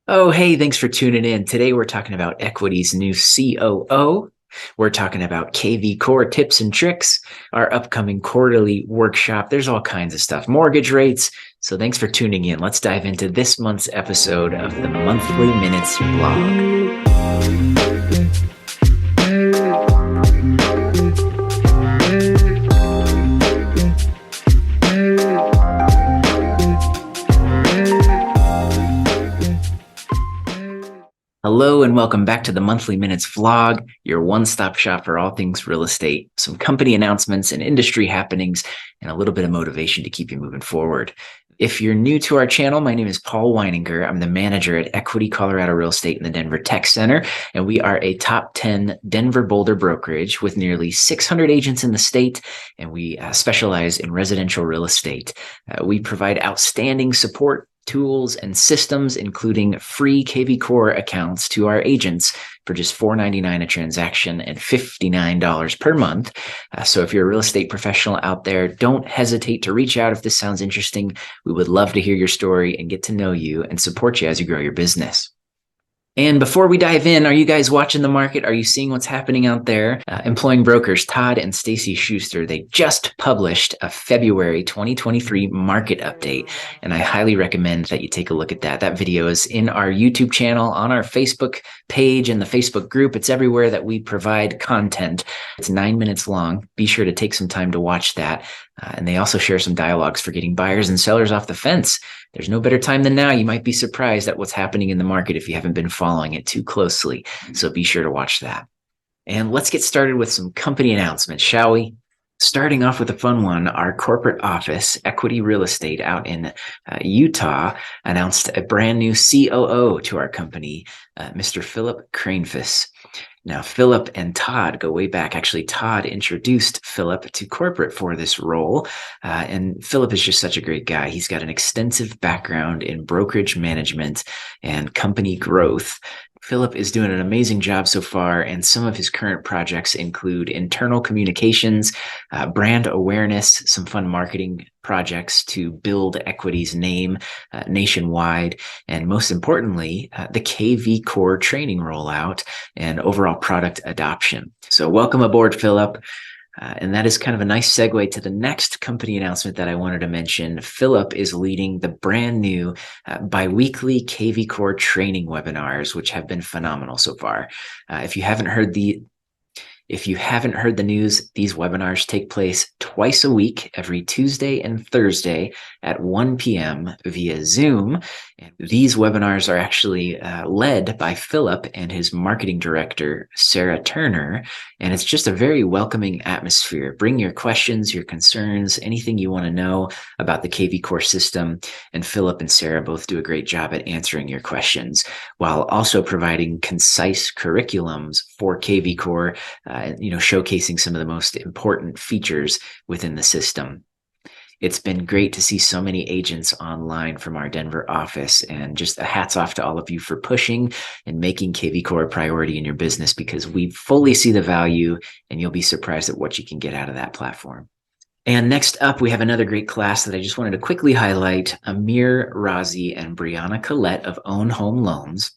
Oh, hey, thanks for tuning in. Today we're talking about Equity's new COO. We're talking about kvCORE tips and tricks, our upcoming quarterly workshop. There's all kinds of stuff, mortgage rates. So thanks for tuning in. Let's dive into this month's episode of the Monthly Minutes blog. Hello and welcome back to the Monthly Minutes vlog, your one-stop shop for all things real estate, some company announcements and industry happenings, and a little bit of motivation to keep you moving forward. If you're new to our channel, my name is Paul Weininger. I'm the manager at Equity Colorado Real Estate in the Denver Tech Center, and we are a top 10 Denver Boulder brokerage with nearly 600 agents in the state, and we specialize in residential real estate. We provide outstanding support, tools, and systems, including free kvCORE accounts to our agents for just $4.99 a transaction and $59 per month. So if you're a real estate professional out there, don't hesitate to reach out if this sounds interesting. We would love to hear your story and get to know you and support you as you grow your business. And before we dive in, are you guys watching the market? Are you seeing what's happening out there? Employing brokers Todd and Stacy Schuster, they just published a February 2023 market update, and I highly recommend that you take a look at that. That video is in our YouTube channel, on our Facebook page, and the Facebook group. It's everywhere that we provide content. It's 9 minutes long. Be sure to take some time to watch that. And they also share some dialogues for getting buyers and sellers off the fence. There's no better time than now. You might be surprised at what's happening in the market if you haven't been following it too closely. So be sure to watch that. And let's get started with some company announcements, shall we? Starting off with a fun one, our corporate office, Equity Real Estate out in Utah, announced a brand new COO to our company, Mr. Philip Cranefus. Now, Philip and Todd go way back. Actually, Todd introduced Philip to corporate for this role. And Philip is just such a great guy. He's got an extensive background in brokerage management and company growth. Philip is doing an amazing job so far, and some of his current projects include internal communications, brand awareness, some fun marketing projects to build Equity's name nationwide, and most importantly, the kvCORE training rollout and overall product adoption. So welcome aboard, Philip. And that is kind of a nice segue to the next company announcement that I wanted to mention. Philip is leading the brand new biweekly kvCORE training webinars, which have been phenomenal so far. If you haven't heard the news, these webinars take place twice a week, every Tuesday and Thursday at 1 p.m. via Zoom. And these webinars are actually led by Philip and his marketing director, Sarah Turner. And it's just a very welcoming atmosphere. Bring your questions, your concerns, anything you want to know about the kvCORE system. And Philip and Sarah both do a great job at answering your questions, while also providing concise curriculums for kvCORE, showcasing some of the most important features within the system. It's been great to see so many agents online from our Denver office, and just a hats off to all of you for pushing and making kvCORE a priority in your business, because we fully see the value and you'll be surprised at what you can get out of that platform. And next up, we have another great class that I just wanted to quickly highlight. Amir Razi and Brianna Collette of OHn Home Loans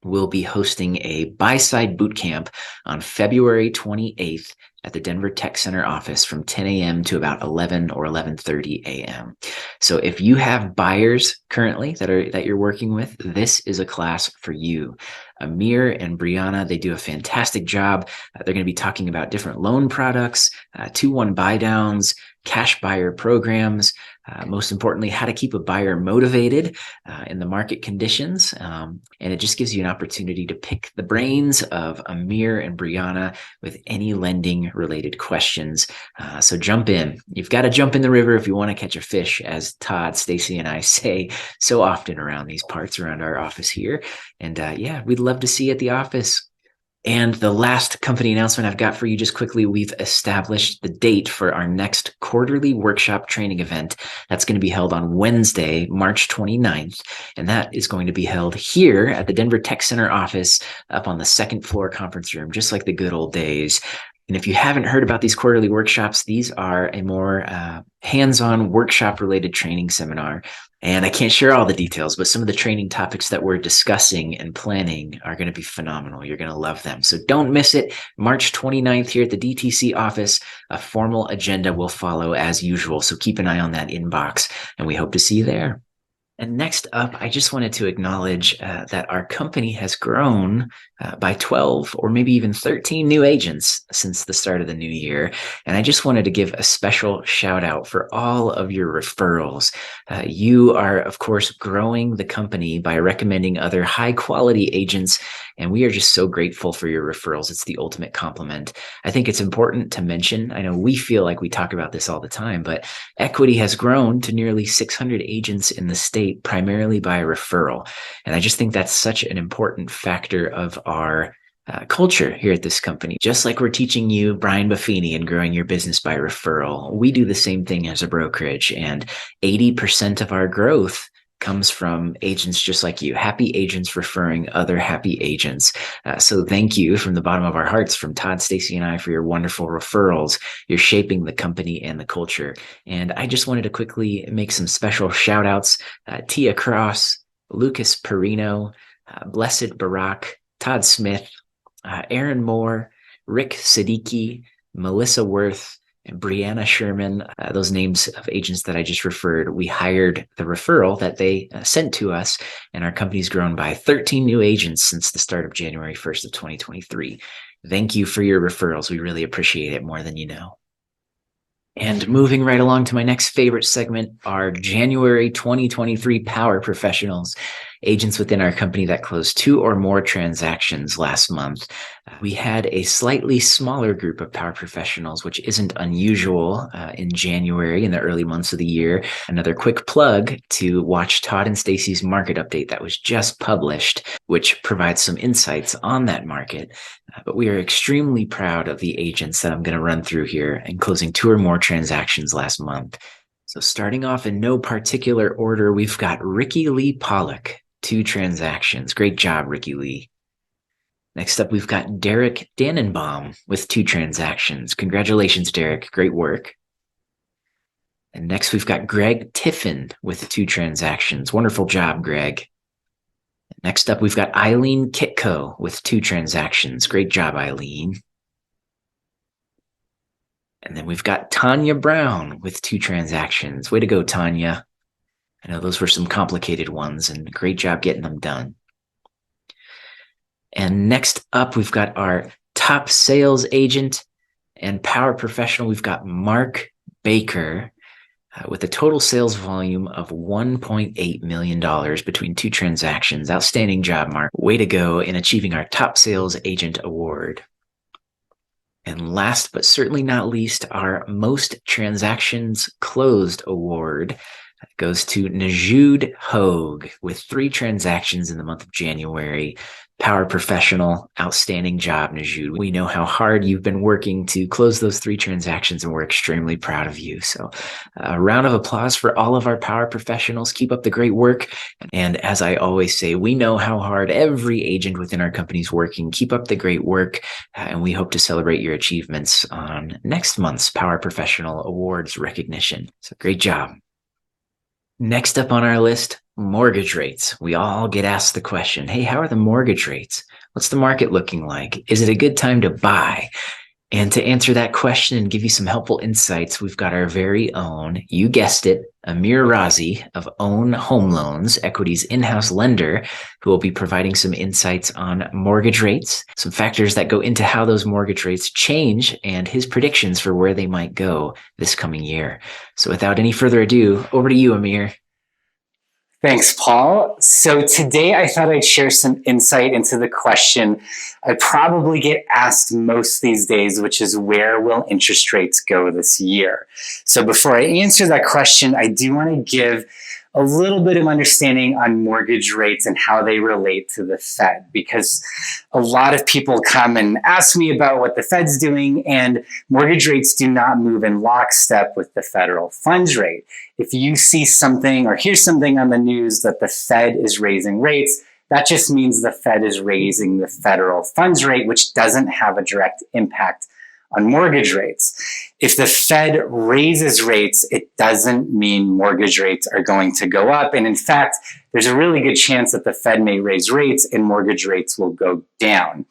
will be hosting a buy-side boot camp on February 28th at the Denver Tech Center office from 10 a.m. to about 11 or 11:30 a.m. So if you have buyers currently that you're working with, this is a class for you. Amir and Brianna, they do a fantastic job. They're going to be talking about different loan products, 2-1 buy downs, cash buyer programs, most importantly, how to keep a buyer motivated in the market conditions. And it just gives you an opportunity to pick the brains of Amir and Brianna with any lending related questions. So jump in. You've got to jump in the river if you want to catch a fish, as Todd, Stacy, and I say so often around these parts, around our office here. And we'd love to see you at the office. And the last company announcement I've got for you just quickly, we've established the date for our next quarterly workshop training event. That's going to be held on Wednesday, March 29th. And that is going to be held here at the Denver Tech Center office up on the second floor conference room, just like the good old days. And if you haven't heard about these quarterly workshops, these are a more hands-on workshop-related training seminar. And I can't share all the details, but some of the training topics that we're discussing and planning are going to be phenomenal. You're going to love them. So don't miss it. March 29th here at the DTC office, a formal agenda will follow as usual. So keep an eye on that inbox, and we hope to see you there. And next up, I just wanted to acknowledge that our company has grown by 12 or maybe even 13 new agents since the start of the new year. And I just wanted to give a special shout out for all of your referrals. You are, of course, growing the company by recommending other high quality agents. And we are just so grateful for your referrals. It's the ultimate compliment. I think it's important to mention, I know we feel like we talk about this all the time, but Equity has grown to nearly 600 agents in the state, primarily by referral. And I just think that's such an important factor of our culture here at this company. Just like we're teaching you Brian Buffini and growing your business by referral, we do the same thing as a brokerage. And 80% of our growth comes from agents just like you, happy agents referring other happy agents. So thank you from the bottom of our hearts, from Todd, Stacy, and I, for your wonderful referrals. You're shaping the company and the culture. And I just wanted to quickly make some special shout outs. Tia Cross, Lucas Perino, Blessed Barak, Todd Smith, Aaron Moore, Rick Siddiqui, Melissa Worth, and Brianna Sherman, those names of agents that I just referred, we hired the referral that they sent to us, and our company's grown by 13 new agents since the start of January 1st of 2023. Thank you for your referrals. We really appreciate it more than you know. And moving right along to my next favorite segment, our January 2023 Power Professionals, agents within our company that closed 2 or more transactions last month. We had a slightly smaller group of Power Professionals, which isn't unusual in January, in the early months of the year. Another quick plug to watch Todd and Stacy's market update that was just published, which provides some insights on that market. But we are extremely proud of the agents that I'm going to run through here and closing 2 or more transactions last month. So starting off in no particular order, we've got Ricky Lee Pollock, 2 transactions. Great job, Ricky Lee. Next up, we've got Derek Dannenbaum with 2 transactions. Congratulations, Derek. Great work. And next, we've got Greg Tiffin with 2 transactions. Wonderful job, Greg. Next up, we've got Eileen Kitko with 2 transactions. Great job, Eileen. And then we've got Tanya Brown with 2 transactions. Way to go, Tanya. I know those were some complicated ones, and great job getting them done. And next up, we've got our top sales agent and power professional. We've got Mark Baker with a total sales volume of $1.8 million between 2 transactions. Outstanding job, Mark. Way to go in achieving our top sales agent award. And last but certainly not least, our most transactions closed award goes to Najud Hogue with 3 transactions in the month of January. Power professional, outstanding job, Najud. We know how hard you've been working to close those 3 transactions, and we're extremely proud of you. So a round of applause for all of our power professionals. Keep up the great work. And as I always say, we know how hard every agent within our company is working. Keep up the great work, and we hope to celebrate your achievements on next month's Power Professional Awards recognition. So great job. Next up on our list, mortgage rates. We all get asked the question, hey, how are the mortgage rates? What's the market looking like? Is it a good time to buy? And to answer that question and give you some helpful insights, we've got our very own, you guessed it, Amir Razi of OHn Home Loans, Equity's in-house lender, who will be providing some insights on mortgage rates, some factors that go into how those mortgage rates change, and his predictions for where they might go this coming year. So without any further ado, over to you, Amir. Thanks, Paul. So today I thought I'd share some insight into the question I probably get asked most these days, which is where will interest rates go this year? So before I answer that question, I do want to give a little bit of understanding on mortgage rates and how they relate to the Fed, because a lot of people come and ask me about what the Fed's doing, and mortgage rates do not move in lockstep with the federal funds rate. If you see something or hear something on the news that the Fed is raising rates, that just means the Fed is raising the federal funds rate, which doesn't have a direct impact on mortgage rates. If the Fed raises rates, it doesn't mean mortgage rates are going to go up. And in fact, there's a really good chance that the Fed may raise rates and mortgage rates will go down.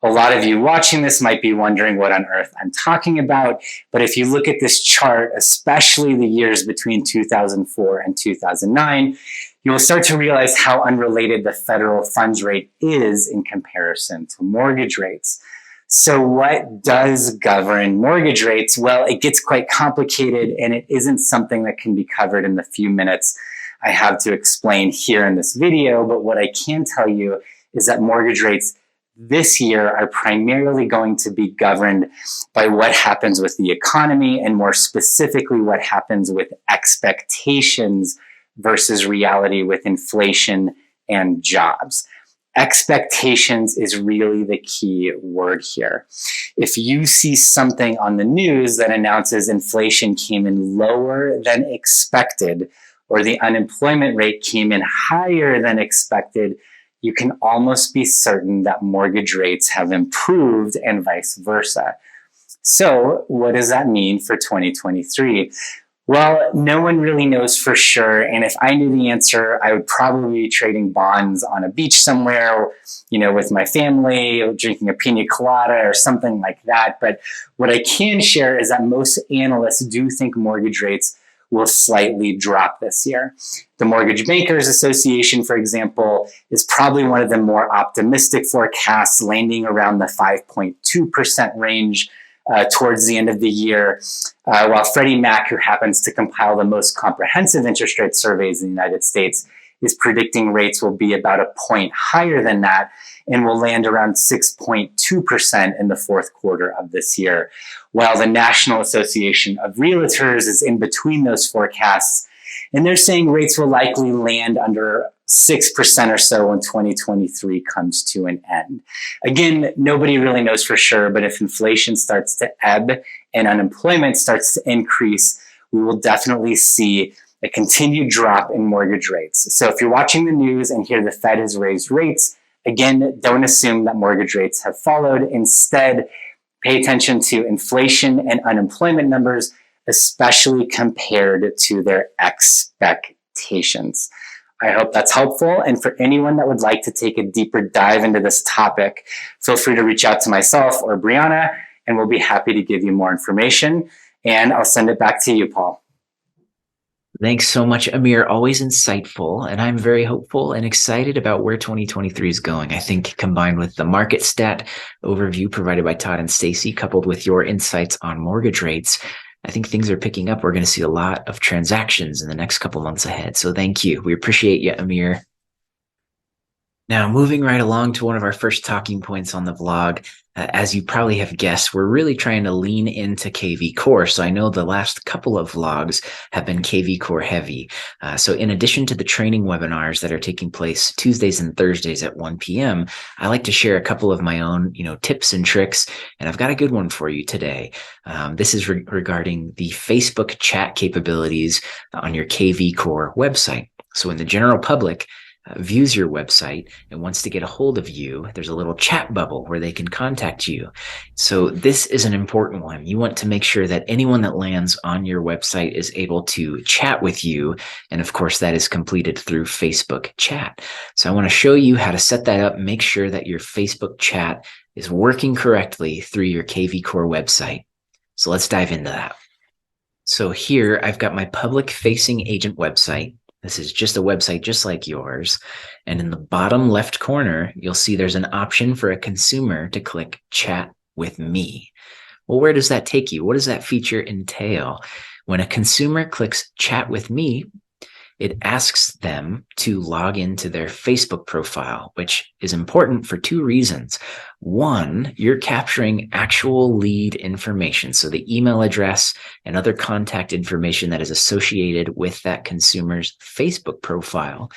A lot of you watching this might be wondering what on earth I'm talking about. But if you look at this chart, especially the years between 2004 and 2009, you will start to realize how unrelated the federal funds rate is in comparison to mortgage rates. So what does govern mortgage rates? Well, it gets quite complicated, and it isn't something that can be covered in the few minutes I have to explain here in this video. But what I can tell you is that mortgage rates this year are primarily going to be governed by what happens with the economy, and more specifically, what happens with expectations versus reality with inflation and jobs. Expectations is really the key word here. If you see something on the news that announces inflation came in lower than expected, or the unemployment rate came in higher than expected, you can almost be certain that mortgage rates have improved and vice versa. So what does that mean for 2023? Well, no one really knows for sure. And if I knew the answer, I would probably be trading bonds on a beach somewhere, with my family, or drinking a pina colada or something like that. But what I can share is that most analysts do think mortgage rates will slightly drop this year. The Mortgage Bankers Association, for example, is probably one of the more optimistic forecasts, landing around the 5.2% range towards the end of the year, while Freddie Mac, who happens to compile the most comprehensive interest rate surveys in the United States, is predicting rates will be about a point higher than that and will land around 6.2% in the fourth quarter of this year, while the National Association of Realtors is in between those forecasts, and they're saying rates will likely land under 6% or so when 2023 comes to an end. Again, nobody really knows for sure, but if inflation starts to ebb and unemployment starts to increase, we will definitely see a continued drop in mortgage rates. So if you're watching the news and hear the Fed has raised rates, again, don't assume that mortgage rates have followed. Instead, pay attention to inflation and unemployment numbers, especially compared to their expectations. I hope that's helpful. And for anyone that would like to take a deeper dive into this topic, feel free to reach out to myself or Brianna, and we'll be happy to give you more information. And I'll send it back to you, Paul. Thanks so much, Amir. Always insightful. And I'm very hopeful and excited about where 2023 is going. I think combined with the market stat overview provided by Todd and Stacy, coupled with your insights on mortgage rates, I think things are picking up. We're going to see a lot of transactions in the next couple months ahead. So thank you. We appreciate you, Amir. Now, moving right along to one of our first talking points on the vlog. As you probably have guessed, we're really trying to lean into kvCORE. So I know the last couple of vlogs have been kvCORE heavy. So in addition to the training webinars that are taking place Tuesdays and Thursdays at 1 p.m., I like to share a couple of my own, tips and tricks. And I've got a good one for you today. This is regarding the Facebook chat capabilities on your kvCORE website. So when the general public views your website and wants to get a hold of you, there's a little chat bubble where they can contact you. So this is an important one. You want to make sure that anyone that lands on your website is able to chat with you. And of course, that is completed through Facebook chat. So I want to show you how to set that up, make sure that your Facebook chat is working correctly through your kvCORE website. So let's dive into that. So here I've got my public facing agent website. This is just a website just like yours. And in the bottom left corner, you'll see there's an option for a consumer to click Chat with Me. Well, where does that take you? What does that feature entail? When a consumer clicks Chat with Me, it asks them to log into their Facebook profile, which is important for two reasons. One, you're capturing actual lead information. So the email address and other contact information that is associated with that consumer's Facebook profile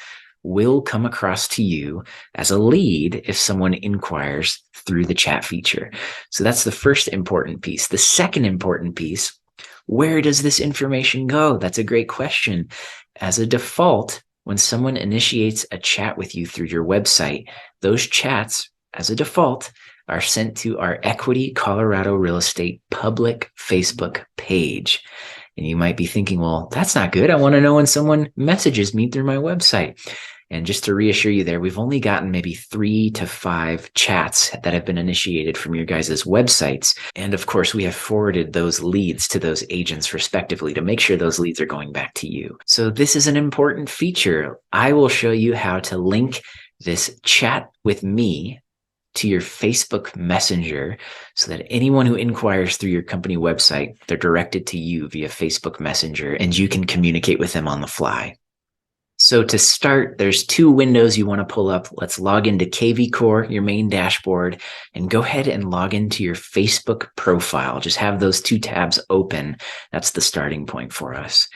will come across to you as a lead if someone inquires through the chat feature. So that's the first important piece. The second important piece, where does this information go? That's a great question. As a default, when someone initiates a chat with you through your website, those chats, as a default, are sent to our Equity Colorado Real Estate public Facebook page. And you might be thinking, well, that's not good. I want to know when someone messages me through my website. And just to reassure you there, we've only gotten maybe 3 to 5 chats that have been initiated from your guys' websites. And of course, we have forwarded those leads to those agents respectively to make sure those leads are going back to you. So this is an important feature. I will show you how to link this chat with me to your Facebook Messenger so that anyone who inquires through your company website, they're directed to you via Facebook Messenger and you can communicate with them on the fly. So to start, there's 2 windows you want to pull up. Let's log into kvCORE, your main dashboard, and go ahead and log into your Facebook profile. Just have those 2 tabs open. That's the starting point for us.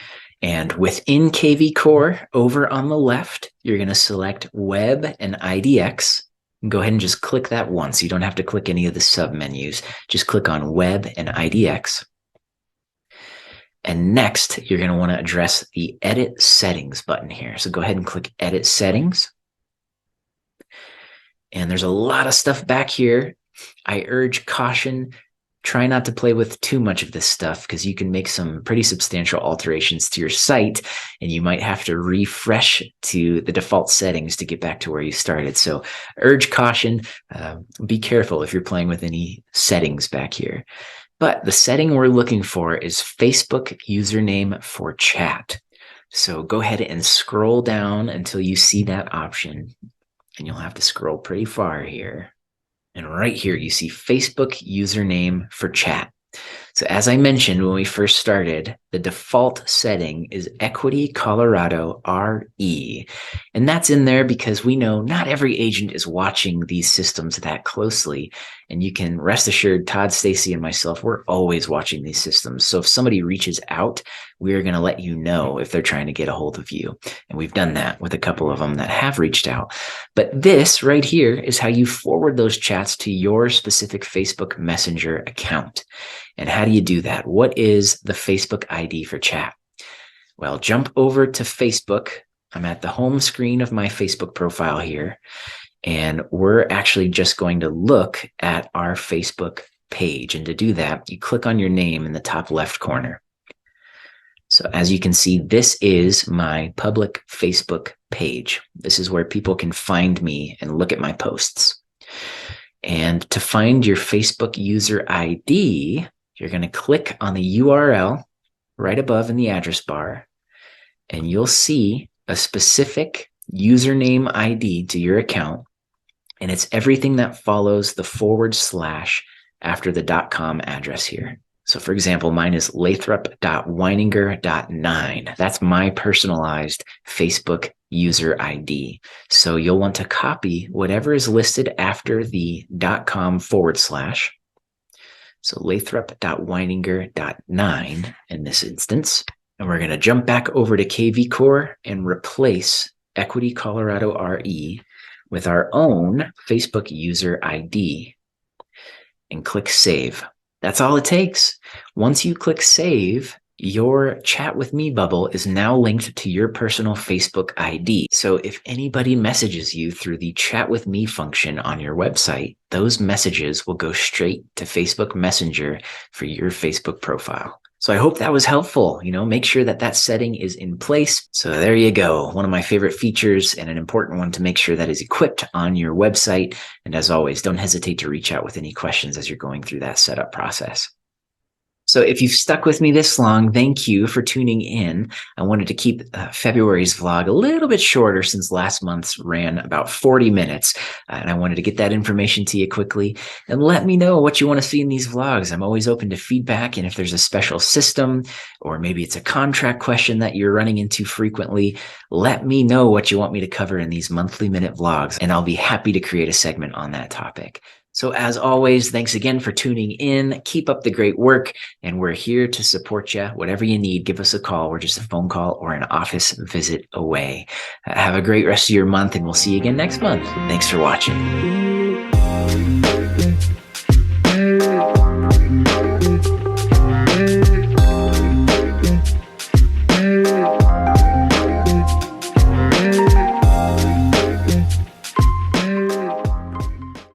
And within kvCORE, over on the left, you're going to select Web and IDX. Go ahead and just click that once. You don't have to click any of the submenus. Just click on Web and IDX. And next, you're going to want to address the Edit Settings button here. So go ahead and click Edit Settings. And there's a lot of stuff back here. I urge caution. Try not to play with too much of this stuff because you can make some pretty substantial alterations to your site and you might have to refresh to the default settings to get back to where you started. So urge caution. Be careful if you're playing with any settings back here. But the setting we're looking for is Facebook username for chat. So go ahead and scroll down until you see that option. And you'll have to scroll pretty far here. And right here, you see Facebook username for chat. So as I mentioned when we first started, the default setting is Equity Colorado RE. And that's in there because we know not every agent is watching these systems that closely. And you can rest assured, Todd, Stacy, and myself, we're always watching these systems. So if somebody reaches out, we're going to let you know if they're trying to get a hold of you. And we've done that with a couple of them that have reached out. But this right here is how you forward those chats to your specific Facebook Messenger account. And how do you do that? What is the Facebook ID for chat? Well, jump over to Facebook. I'm at the home screen of my Facebook profile here. And we're actually just going to look at our Facebook page. And to do that, you click on your name in the top left corner. So as you can see, this is my public Facebook page. This is where people can find me and look at my posts. And to find your Facebook user ID, you're going to click on the URL right above in the address bar, and you'll see a specific username ID to your account. And it's everything that follows the / after the .com address here. So for example, mine is lathrop.weininger.9. That's my personalized Facebook user ID. So you'll want to copy whatever is listed after the .com / So lathrop.weininger.9 in this instance. And we're going to jump back over to kvCORE and replace Equity Colorado RE with our own Facebook user ID and click Save. That's all it takes. Once you click Save, your Chat with Me bubble is now linked to your personal Facebook ID. So if anybody messages you through the Chat with Me function on your website, those messages will go straight to Facebook Messenger for your Facebook profile. So I hope that was helpful. Make sure that that setting is in place. So there you go. One of my favorite features and an important one to make sure that is equipped on your website. And as always, don't hesitate to reach out with any questions as you're going through that setup process. So if you've stuck with me this long, thank you for tuning in. I wanted to keep February's vlog a little bit shorter since last month's ran about 40 minutes. And I wanted to get that information to you quickly. And let me know what you want to see in these vlogs. I'm always open to feedback. And if there's a special system, or maybe it's a contract question that you're running into frequently, let me know what you want me to cover in these monthly minute vlogs. And I'll be happy to create a segment on that topic. So as always, thanks again for tuning in. Keep up the great work, and we're here to support you. Whatever you need, give us a call. We're just a phone call or an office visit away. Have a great rest of your month, and we'll see you again next month. Thanks for watching.